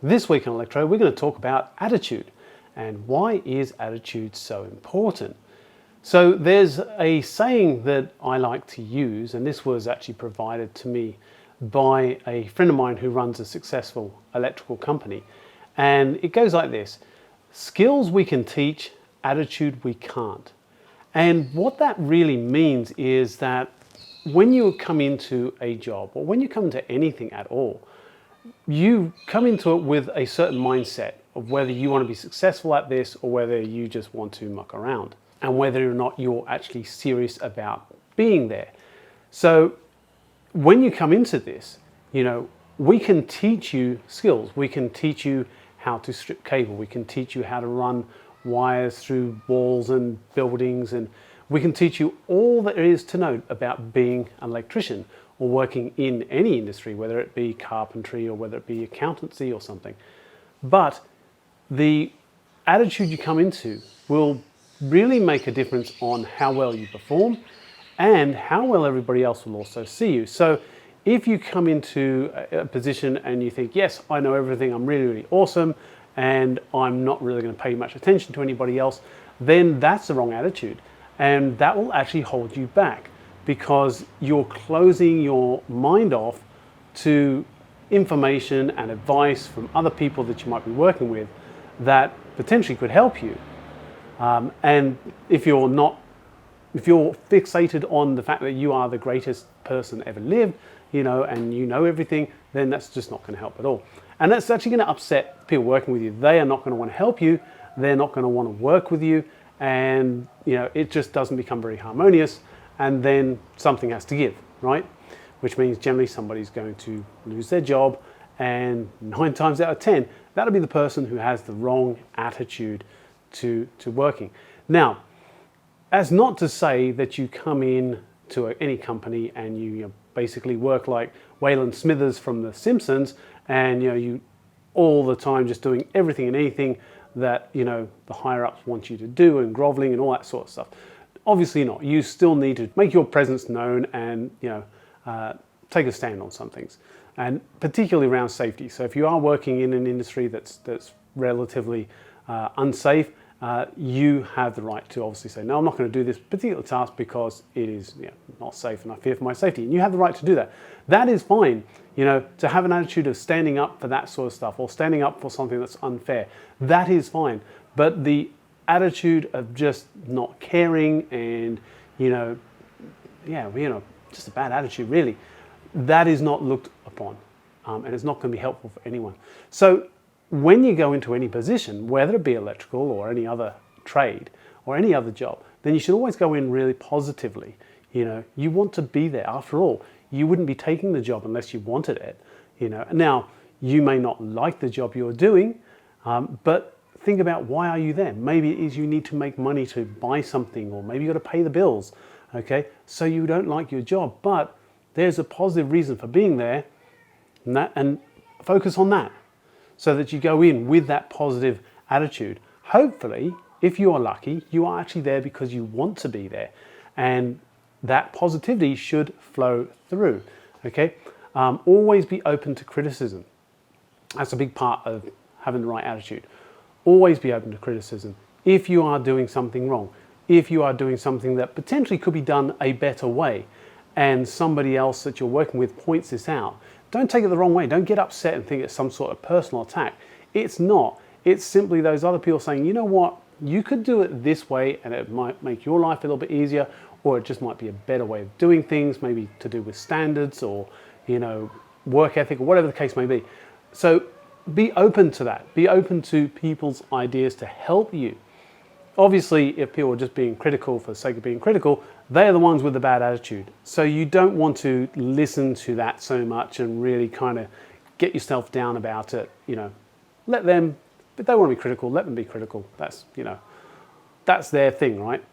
This week on Electro, we're going to talk about attitude and why is attitude so important. So there's a saying that I like to use, and this was actually provided to me by a friend of mine who runs a successful electrical company. And it goes like this: skills we can teach, attitude we can't. And what that really means is that when you come into a job, or when you come into anything at all, you come into it with a certain mindset of whether you want to be successful at this or whether you just want to muck around, and whether or not you're actually serious about being there. So when you come into this, we can teach you skills. We can teach you how to strip cable. We can teach you how to run wires through walls and buildings, and we can teach you all there is to know about being an electrician or working in any industry, whether it be carpentry or whether it be accountancy or something. But the attitude you come into will really make a difference on how well you perform and how well everybody else will also see you. So if you come into a position and you think, yes, I know everything, I'm really, really awesome, and I'm not really going to pay much attention to anybody else, then that's the wrong attitude. And that will actually hold you back, because you're closing your mind off to information and advice from other people that you might be working with that potentially could help you. And if you're fixated on the fact that you are the greatest person ever lived, and you know everything, then that's just not going to help at all. And that's actually going to upset people working with you. They are not going to want to help you. They're not going to want to work with you. And, it just doesn't become very harmonious. And then something has to give, right? Which means generally somebody's going to lose their job. And 9 times out of 10, that'll be the person who has the wrong attitude to working. Now, as not to say that you come in to any company and you basically work like Waylon Smithers from The Simpsons, and you all the time just doing everything and anything that the higher ups want you to do, and groveling and all that sort of stuff. Obviously not. You still need to make your presence known and take a stand on some things, and particularly around safety. So if you are working in an industry that's relatively unsafe, you have the right to obviously say, no, I'm not going to do this particular task because it is not safe and I fear for my safety. And you have the right to do that. That is fine, to have an attitude of standing up for that sort of stuff, or standing up for something that's unfair. That is fine. But the attitude of just not caring and, just a bad attitude really, that is not looked upon. And it's not going to be helpful for anyone. So when you go into any position, whether it be electrical or any other trade or any other job, then you should always go in really positively. You want to be there. After all, you wouldn't be taking the job unless you wanted it. Now, you may not like the job you're doing, but think about, why are you there? Maybe it is you need to make money to buy something, or maybe you got to pay the bills. Okay, so you don't like your job, but there's a positive reason for being there, and focus on that, so that you go in with that positive attitude. Hopefully, if you are lucky, you are actually there because you want to be there, and that positivity should flow through. Okay, always be open to criticism. That's a big part of having the right attitude. Always be open to criticism. If you are doing something wrong, if you are doing something that potentially could be done a better way, and somebody else that you're working with points this out, don't take it the wrong way. Don't get upset and think it's some sort of personal attack. It's not. It's simply those other people saying, you know what, you could do it this way and it might make your life a little bit easier, or it just might be a better way of doing things, maybe to do with standards or, work ethic, or whatever the case may be. So be open to that. Be open to people's ideas to help you. Obviously, if people are just being critical for the sake of being critical, they are the ones with the bad attitude. So you don't want to listen to that so much and really kind of get yourself down about it. Let them, if they want to be critical, let them be critical. That's, that's their thing, right?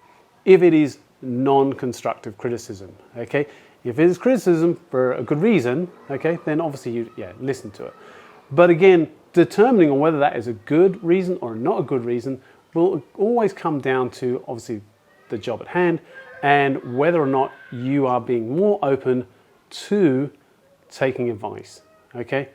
If it is non-constructive criticism, okay? If it is criticism for a good reason, okay, then obviously you listen to it. But again, determining on whether that is a good reason or not a good reason will always come down to obviously the job at hand, and whether or not you are being more open to taking advice. Okay,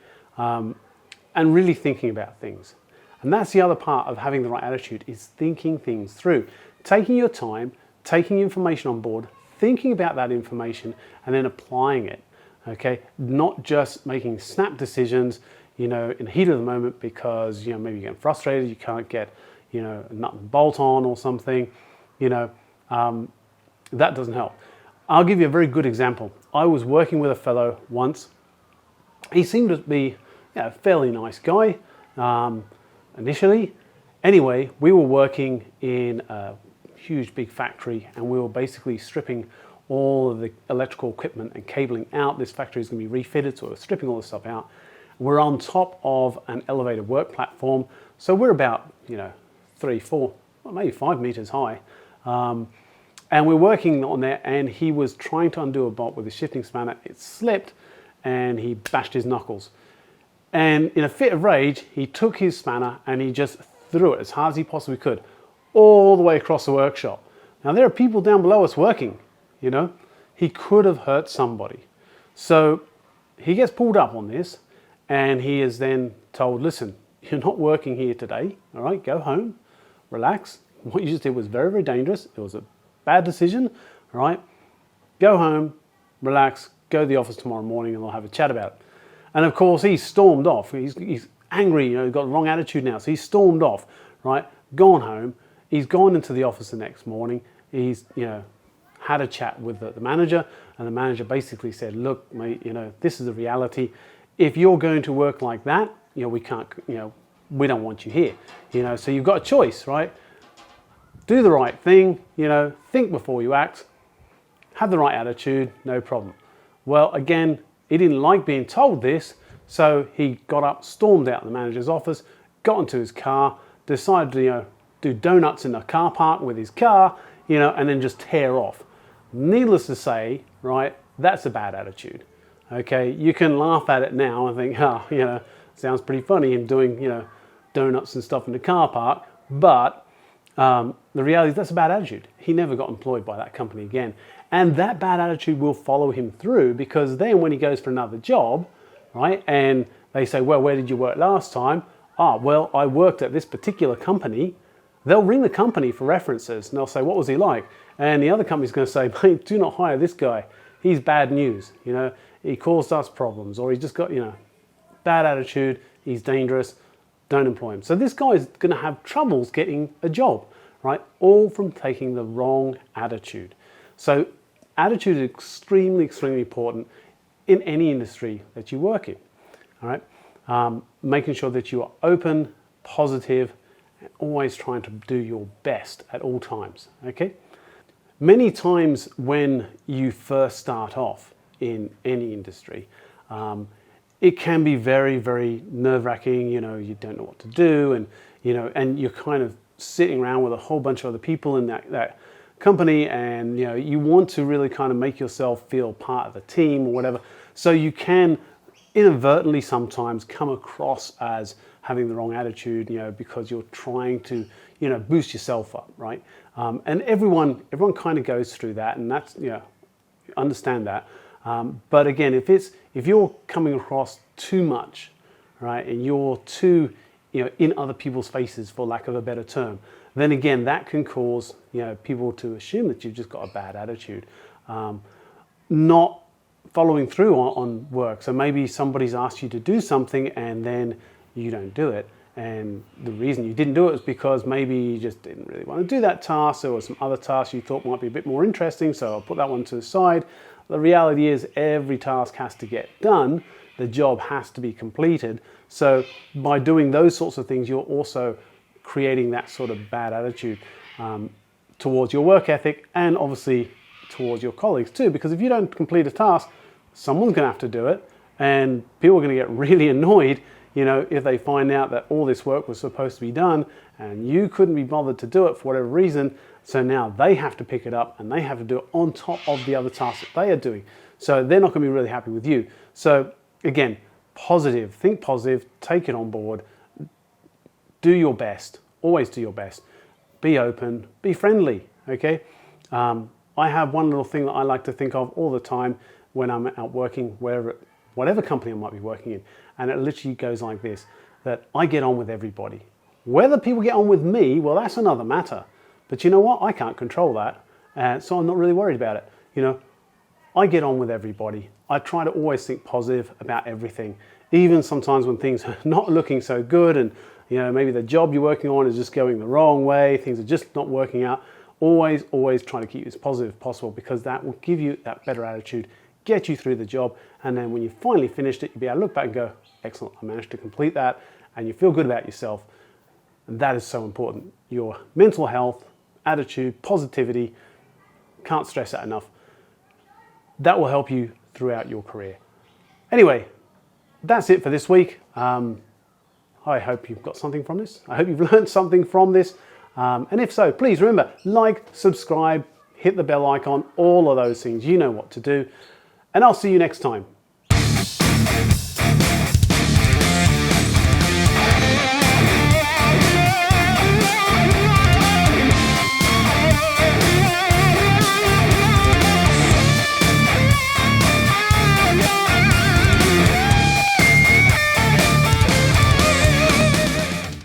and really thinking about things. And that's the other part of having the right attitude, is thinking things through, taking your time, taking information on board, thinking about that information, and then applying it. Okay, not just making snap decisions, in the heat of the moment because maybe you're getting frustrated, you can't get a nut and bolt on or something. That doesn't help. I'll give you a very good example. I was working with a fellow once. He seemed to be a fairly nice guy initially. Anyway, we were working in a huge big factory, and we were basically stripping all of the electrical equipment and cabling out. This factory is going to be refitted, so we're stripping all this stuff out. We're on top of an elevated work platform, so we're about 3, 4, well, maybe 5 meters high. And we're working on there, and he was trying to undo a bolt with a shifting spanner. It slipped, and he bashed his knuckles. And in a fit of rage, he took his spanner and he just threw it as hard as he possibly could, all the way across the workshop. Now, there are people down below us working, He could have hurt somebody. So he gets pulled up on this, and he is then told, listen, you're not working here today, all right? Go home, relax. What you just did was very, very dangerous. It was a bad decision, all right? Go home, relax, go to the office tomorrow morning, and we'll have a chat about it. And of course, he stormed off. He's angry, he's got the wrong attitude now. So he stormed off, right? Gone home. He's gone into the office the next morning. He's, had a chat with the manager, and the manager basically said, look, mate, this is the reality. If you're going to work like that, we can't, we don't want you here. So you've got a choice, right? Do the right thing, think before you act, have the right attitude, no problem. Well, again, he didn't like being told this, so he got up, stormed out of the manager's office, got into his car, decided to, do donuts in the car park with his car, and then just tear off. Needless to say, right, that's a bad attitude. Okay, you can laugh at it now and think, sounds pretty funny him doing, donuts and stuff in the car park, but the reality is that's a bad attitude. He never got employed by that company again. And that bad attitude will follow him through, because then when he goes for another job, right, and they say, well, where did you work last time? Well, I worked at this particular company. They'll ring the company for references, and they'll say, what was he like? And the other company's going to say, mate, do not hire this guy. He's bad news. He caused us problems, or he's just got, bad attitude. He's dangerous. Don't employ him. So this guy is going to have troubles getting a job, right? All from taking the wrong attitude. So attitude is extremely, extremely important in any industry that you work in, all right? Making sure that you are open, positive, and always trying to do your best at all times, okay? Many times when you first start off in any industry, it can be very, very nerve-wracking. You don't know what to do, and you're kind of sitting around with a whole bunch of other people in that company, and you want to really kind of make yourself feel part of the team or whatever. So you can inadvertently sometimes come across as having the wrong attitude, because you're trying to, boost yourself up, right? And everyone kind of goes through that, and that's, understand that. But again, if you're coming across too much, right, and you're too, in other people's faces, for lack of a better term, then again, that can cause, people to assume that you've just got a bad attitude. Not following through on work. So maybe somebody's asked you to do something and then you don't do it. And the reason you didn't do it is because maybe you just didn't really want to do that task. There were some other tasks you thought might be a bit more interesting, so I'll put that one to the side. The reality is every task has to get done. The job has to be completed. So by doing those sorts of things, you're also creating that sort of bad attitude towards your work ethic, and obviously towards your colleagues too, because if you don't complete a task, someone's going to have to do it, and people are going to get really annoyed if they find out that all this work was supposed to be done and you couldn't be bothered to do it for whatever reason. So now they have to pick it up, and they have to do it on top of the other tasks that they are doing. So they're not going to be really happy with you. So again, positive, think positive, take it on board, do your best, always do your best, be open, be friendly, okay? I have one little thing that I like to think of all the time when I'm out working, whatever company I might be working in, and it literally goes like this. that I get on with everybody. Whether people get on with me, well, that's another matter. But you know what? I can't control that. So I'm not really worried about it. You know, I get on with everybody. I try to always think positive about everything. Even sometimes when things are not looking so good and, you know, maybe the job you're working on is just going the wrong way, things are just not working out. Always try to keep as positive as possible, because that will give you that better attitude, get you through the job, and then when you finally finished it, you'll be able to look back and go, excellent, I managed to complete that, and you feel good about yourself. And that is so important. Your mental health, attitude, positivity, can't stress that enough. That will help you throughout your career. Anyway, that's it for this week. I hope you've got something from this. I hope you've learned something from this. And if so, please remember, like, subscribe, hit the bell icon, all of those things. You know what to do. And I'll see you next time.